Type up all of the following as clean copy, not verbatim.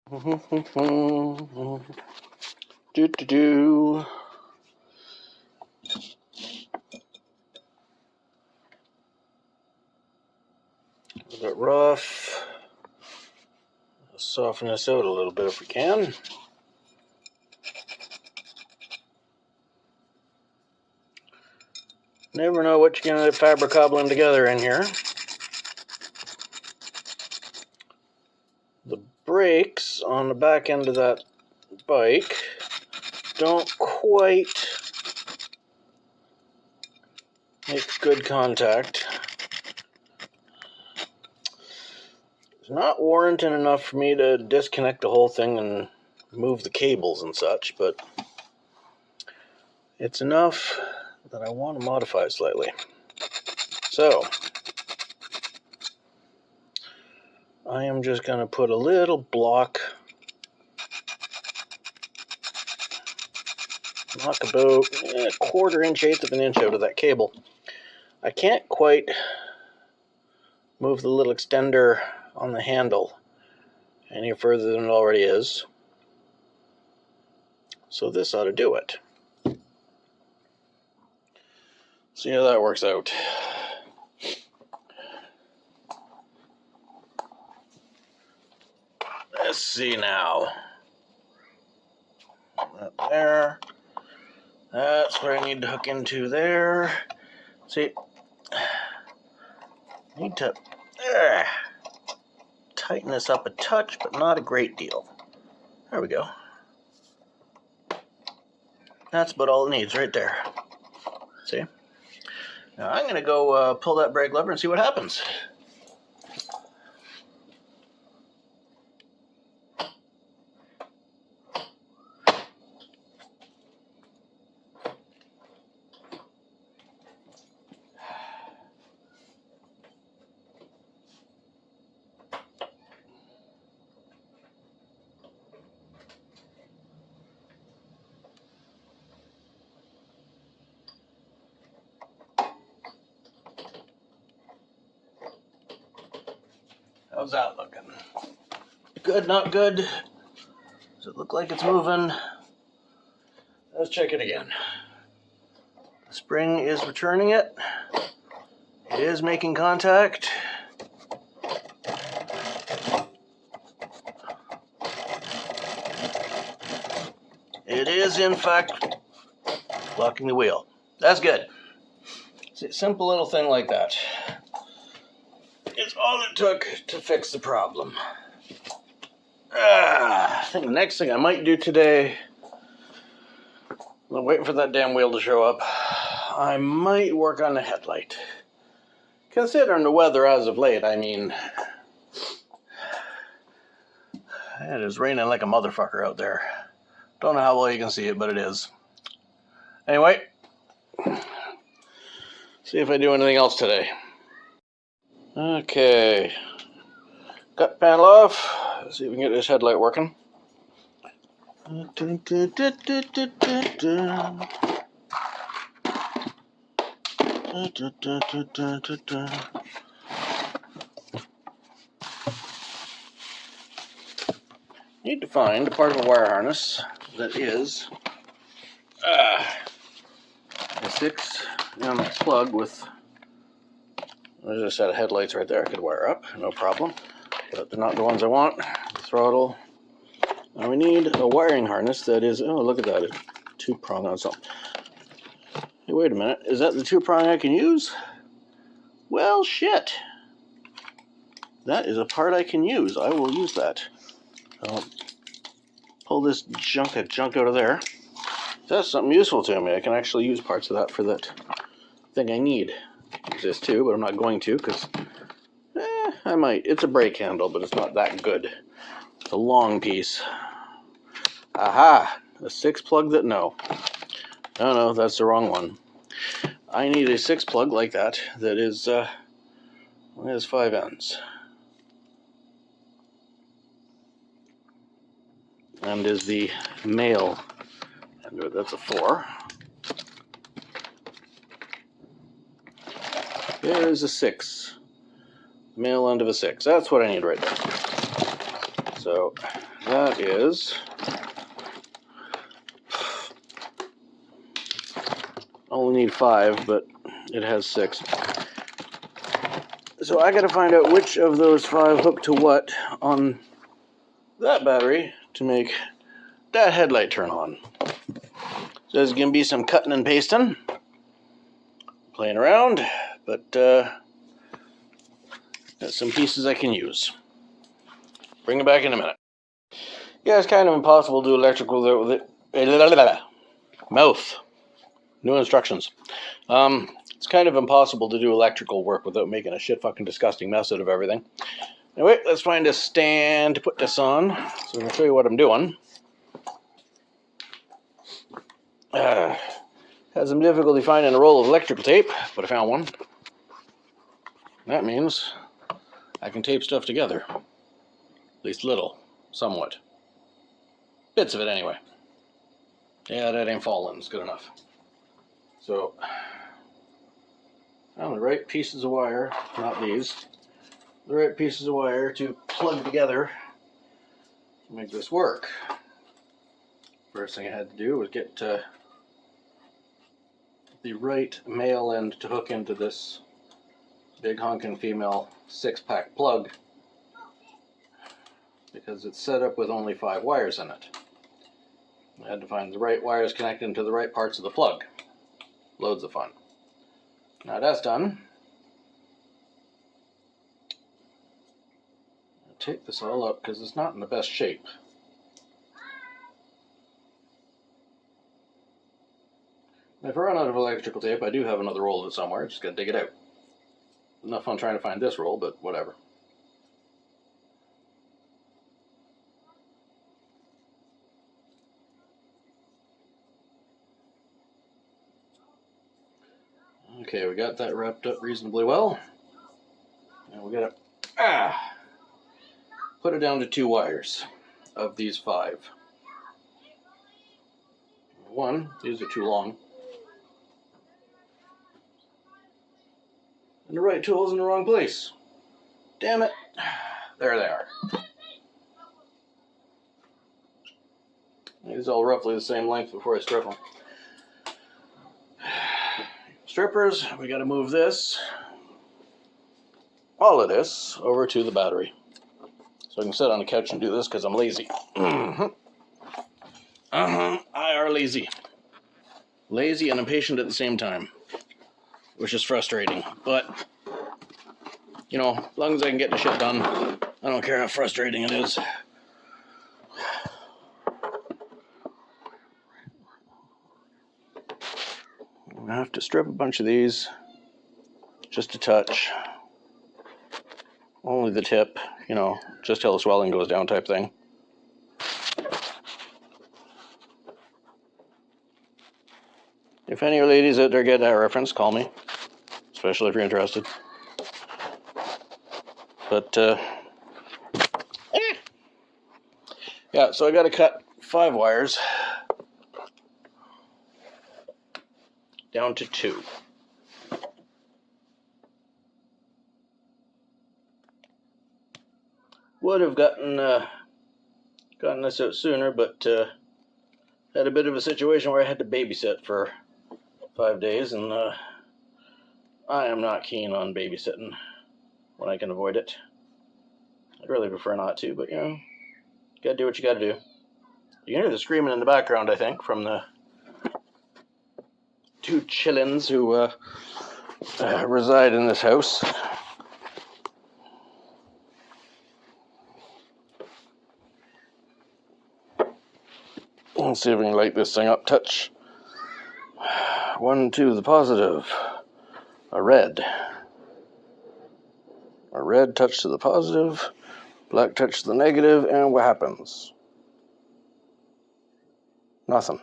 Do. A bit rough. Let's soften this out a little bit if we can. Never know what you're going to fabric cobbling together in here. The brakes on the back end of that bike don't quite make good contact. It's not warranting enough for me to disconnect the whole thing and move the cables and such, but it's enough that I want to modify slightly. So, I am just going to put a little block, knock about a quarter inch, eighth of an inch out of that cable. I can't quite move the little extender on the handle any further than it already is. So this ought to do it. See how that works out. Let's see now. That there. That's where I need to hook into there. See, I need to tighten this up a touch, but not a great deal. There we go. That's about all it needs right there. See? Now I'm going to go pull that brake lever and see what happens. How's that looking? Good, not good? Does it look like it's moving? Let's check it again. The spring is returning it. It is making contact. It is, in fact, locking the wheel. That's good. It's a simple little thing like that. It's all it took to fix the problem. I think the next thing I might do today, I'm waiting for that damn wheel to show up, I might work on the headlight. Considering the weather as of late, I mean, it is raining like a motherfucker out there. Don't know how well you can see it, but it is. Anyway, see if I do anything else today. Okay, cut panel off. Let's see if we can get this headlight working. Need to find a part of a wire harness that is a 6-ohm plug with, there's a set of headlights right there I could wire up, no problem. But they're not the ones I want. The throttle. Now we need a wiring harness that is, oh look at that, a 2-prong on something. Hey, wait a minute, is that the 2-prong I can use? Well, shit. That is a part I can use. I will use that. I'll pull this junk out of there. If that's something useful to me, I can actually use parts of that for that thing I need. Use this too, but I'm not going to because I might. It's a brake handle, but it's not that good. It's a long piece. Aha! A 6 plug that, no, that's the wrong one. I need a 6 plug like that is, has 5 ends. And is the male end of it. That's a 4. There's a 6. Male end of a 6. That's what I need right there. So that is only need 5, but it has 6. So I got to find out which of those 5 hook to what on that battery to make that headlight turn on. So there's going to be some cutting and pasting, playing around, but got some pieces I can use. Bring it back in a minute. Yeah, it's kind of impossible to do electrical with it. Mouth. New instructions. It's kind of impossible to do electrical work without making a shit fucking disgusting mess out of everything. Anyway, let's find a stand to put this on so I can show you what I'm doing. Had some difficulty finding a roll of electrical tape, but I found one. That means I can tape stuff together. At least little, somewhat. Bits of it anyway. Yeah, that ain't falling. It's good enough. So, found the right pieces of wire, not these, the right pieces of wire to plug together to make this work. First thing I had to do was get the right male end to hook into this big honkin' female 6-pack plug, because it's set up with only 5 wires in it. I had to find the right wires connecting to the right parts of the plug. Loads of fun. Now that's done, I'll take this all up because it's not in the best shape. If I run out of electrical tape, I do have another roll of it somewhere. Just gotta dig it out. Enough fun trying to find this roll, but whatever. Okay, we got that wrapped up reasonably well. And we gotta put it down to 2 wires of these 5. 1, these are too long. And the right tool's in the wrong place. Damn it. There they are. These are all roughly the same length before I strip them. Strippers, we gotta move this, all of this, over to the battery. So I can sit on the couch and do this because I'm lazy. I are lazy. Lazy and impatient at the same time, which is frustrating. But, you know, as long as I can get the shit done, I don't care how frustrating it is. I'm gonna have to strip a bunch of these, just a touch. Only the tip, you know, just till the swelling goes down type thing. If any of you ladies out there get that reference, call me. Especially if you're interested. But, yeah, so I gotta cut 5 wires down to 2. Would have gotten this out sooner, but had a bit of a situation where I had to babysit for 5 days, and I am not keen on babysitting when I can avoid it. I'd really prefer not to, but you know, you gotta do what you gotta do. You can hear the screaming in the background, I think, from the 2 chillins who reside in this house. Let's see if we can light this thing up. Touch. 1 to the positive. A red. A red touch to the positive. Black touch to the negative. And what happens? Nothing.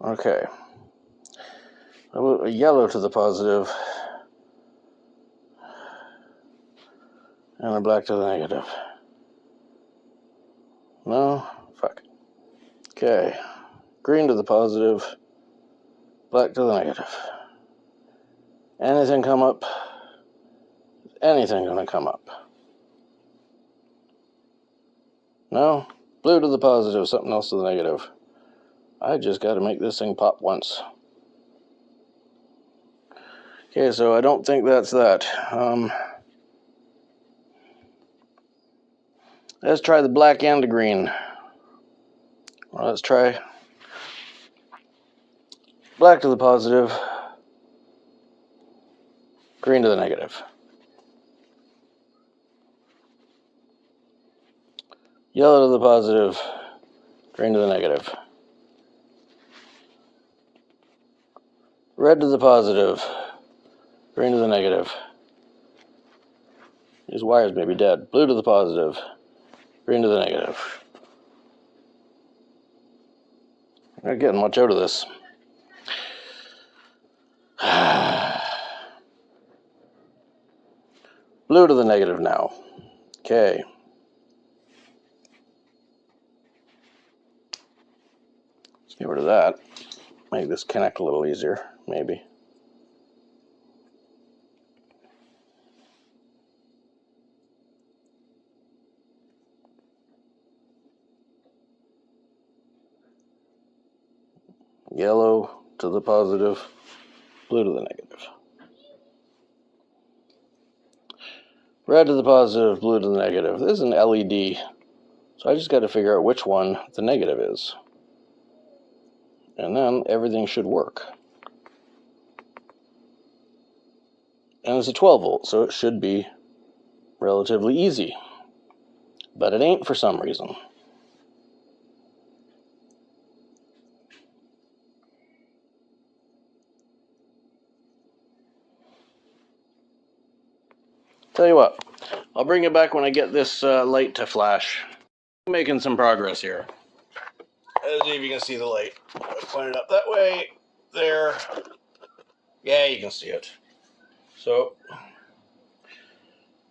Okay. A yellow to the positive. And a black to the negative. No? Fuck. Okay. Green to the positive. Black to the negative. Anything come up? Anything gonna come up? No, blue to the positive, something else to the negative. I just got to make this thing pop once. Okay, so I don't think that's that. Let's try the black and the green. Well, let's try black to the positive, green to the negative. Yellow to the positive, green to the negative. Red to the positive, green to the negative. These wires may be dead. Blue to the positive, green to the negative. I'm not getting much out of this. Blue to the negative now. Okay. Let's get rid of that. Make this connect a little easier, maybe. Yellow to the positive, blue to the negative. Red to the positive, blue to the negative. This is an LED, so I just got to figure out which one the negative is. And then everything should work. And it's a 12 volt, so it should be relatively easy. But it ain't for some reason. Tell you what, I'll bring it back when I get this light to flash. I'm making some progress here. As if you can see the light. Point it up that way, there. Yeah, you can see it. So,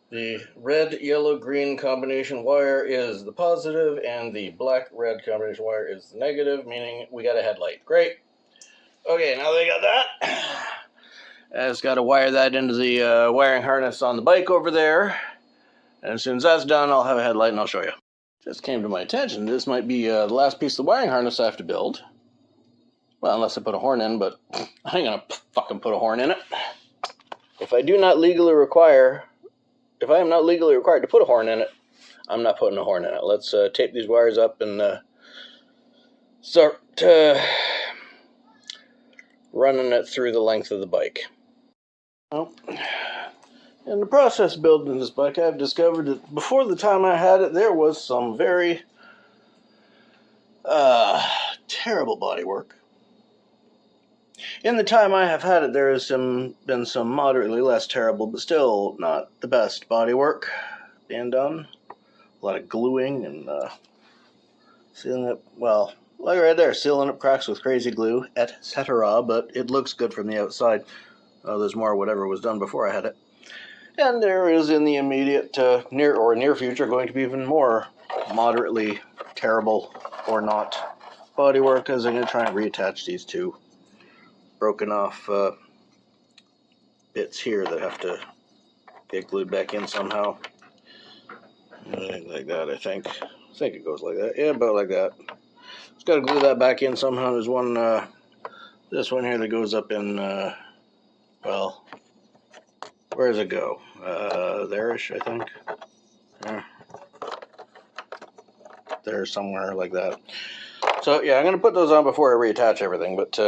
the red, yellow, green combination wire is the positive, and the black, red combination wire is the negative, meaning we got a headlight. Great. Okay, now that I got that, I just got to wire that into the wiring harness on the bike over there. And as soon as that's done, I'll have a headlight and I'll show you. Just came to my attention, this might be the last piece of the wiring harness I have to build. Well, unless I put a horn in, but I ain't gonna fucking put a horn in it. If I am not legally required to put a horn in it, I'm not putting a horn in it. Let's tape these wires up and start running it through the length of the bike. Well, in the process of building this bike, I've discovered that before the time I had it, there was some very terrible bodywork. In the time I have had it, there has been some moderately less terrible, but still not the best bodywork being done. A lot of gluing and sealing up, well, like right there, sealing up cracks with crazy glue, etc. But it looks good from the outside. There's more whatever was done before I had it. And there is in the immediate near future going to be even more moderately terrible or not bodywork, as I'm going to try and reattach these two broken off bits here that have to get glued back in somehow. Like that, I think. I think it goes like that. Yeah, about like that. Just got to glue that back in somehow. There's one, this one here that goes up in, well, where does it go? There-ish, I think. Yeah. There somewhere like that. So yeah, I'm going to put those on before I reattach everything, but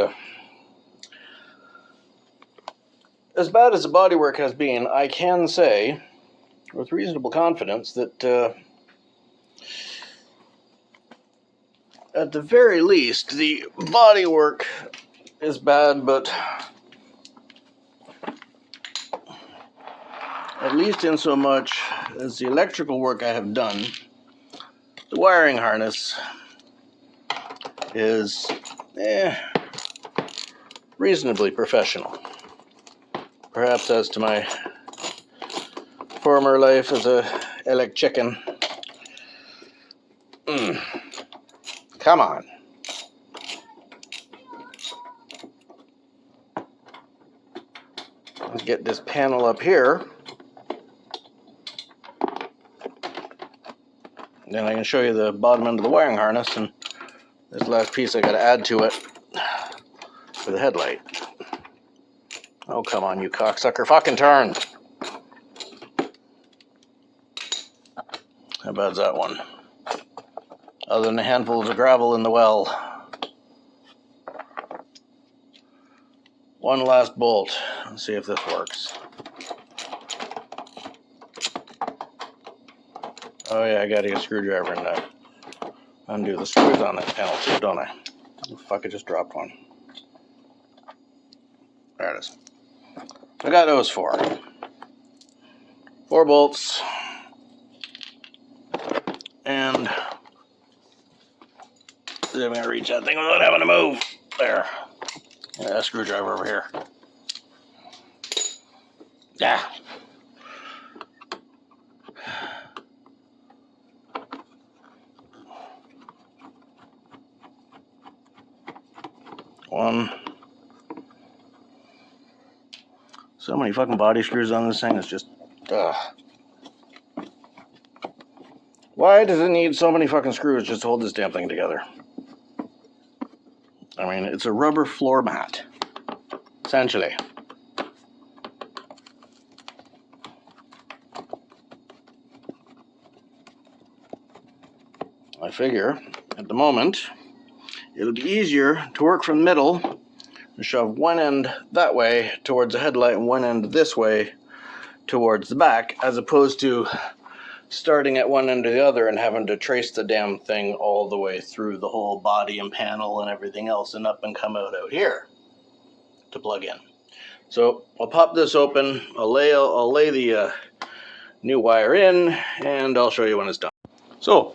as bad as the bodywork has been, I can say with reasonable confidence that at the very least, the bodywork is bad, but at least in so much as the electrical work I have done, the wiring harness is reasonably professional. Perhaps as to my former life as a electrician. Come on. Let's get this panel up here. then I can show you the bottom end of the wiring harness, and this last piece I got to add to it for the headlight. Oh, come on, you cocksucker. Fucking turn. How bad's that one? Other than a handful of gravel in the well. One last bolt. Let's see if this works. Oh yeah, I gotta get a screwdriver and undo the screws on that panel too, don't I? Oh, fuck, I just dropped one. There it is. I got those four. 4 bolts. And I'm gonna reach that thing without having to move. There. Yeah, a screwdriver over here. Yeah. One. So many fucking body screws on this thing. It's just, why does it need so many fucking screws just to hold this damn thing together? I mean, it's a rubber floor mat, essentially. I figure, at the moment, it'll be easier to work from the middle and shove one end that way towards the headlight and one end this way towards the back, as opposed to starting at one end or the other and having to trace the damn thing all the way through the whole body and panel and everything else and up and come out here to plug in. So I'll pop this open, I'll lay the new wire in, and I'll show you when it's done. So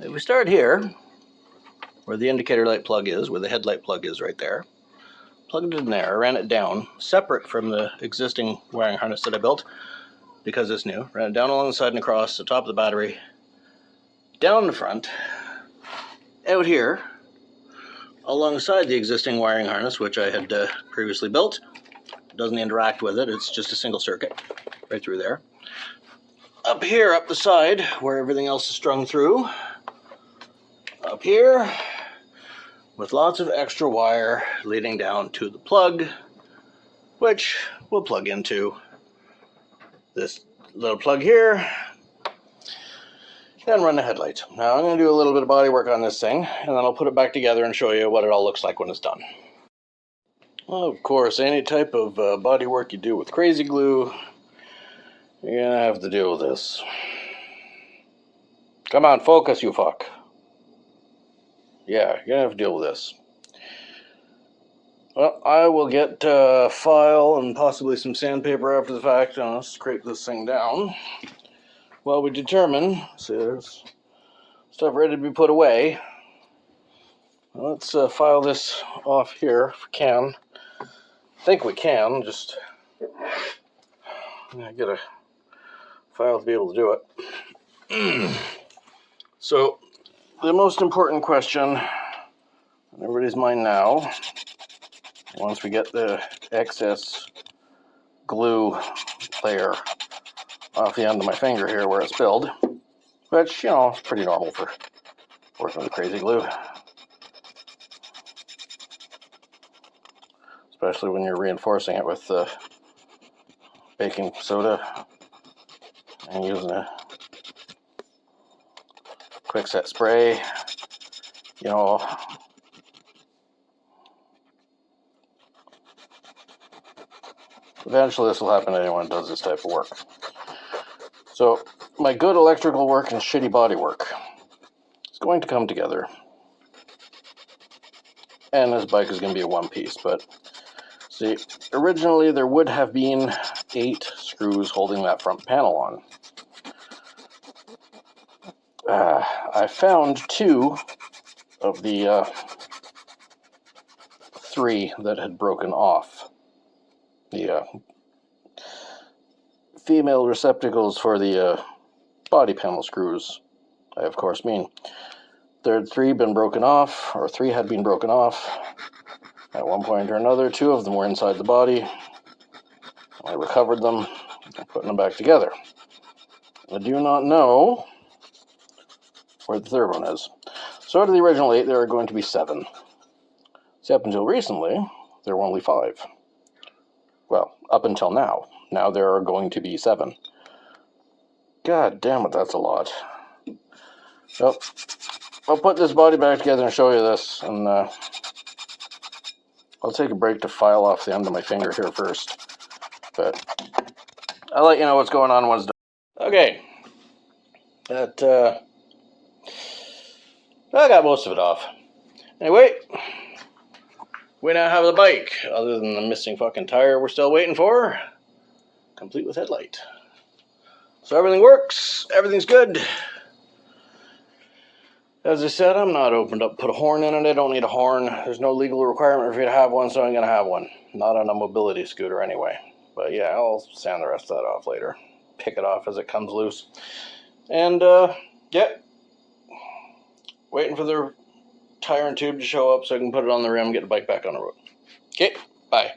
if we start here, where the indicator light plug is, where the headlight plug is right there, plugged it in there, ran it down, separate from the existing wiring harness that I built, because it's new, ran it down along the side and across the top of the battery, down the front, out here, alongside the existing wiring harness, which I had previously built. It doesn't interact with it, it's just a single circuit, right through there. Up here, up the side, where everything else is strung through, up here, with lots of extra wire leading down to the plug, which we'll plug into this little plug here, and run the headlight. Now I'm going to do a little bit of body work on this thing, and then I'll put it back together and show you what it all looks like when it's done. Well, of course, any type of body work you do with crazy glue, you're going to have to deal with this. Come on, focus, you fuck. Yeah, you're going to have to deal with this. Well, I will get a file and possibly some sandpaper after the fact, and I'll scrape this thing down while we determine. See, there's stuff ready to be put away. Well, let's file this off here if we can. I think we can, just get a file to be able to do it. So, the most important question on everybody's mind now, once we get the excess glue layer off the end of my finger here where it spilled, which, you know, is pretty normal for working with crazy glue. Especially when you're reinforcing it with baking soda and using a quick set spray, you know. Eventually this will happen to anyone who does this type of work. So my good electrical work and shitty body work is going to come together. And this bike is going to be a one piece, but see, originally there would have been 8 screws holding that front panel on. I found 2 of the 3 that had broken off. The female receptacles for the body panel screws, I of course mean. There had 3 been broken off, or 3 had been broken off at one point or another. 2 of them were inside the body. I recovered them and putting them back together. I do not know where the third one is. So out of the original 8, there are going to be 7. See, up until recently, there were only 5. Well, up until now. Now there are going to be 7. God damn it, that's a lot. So, I'll put this body back together and show you this, and I'll take a break to file off the end of my finger here first. But I'll let you know what's going on once done. Okay. I got most of it off. Anyway, we now have the bike, other than the missing fucking tire we're still waiting for, complete with headlight. So everything works, everything's good. As I said, I'm not opened up to put a horn in it. I don't need a horn. There's no legal requirement for you to have one, so I'm going to have one. Not on a mobility scooter anyway. But yeah, I'll sand the rest of that off later. Pick it off as it comes loose. And, yeah. Waiting for the tire and tube to show up so I can put it on the rim and get the bike back on the road. Okay, bye.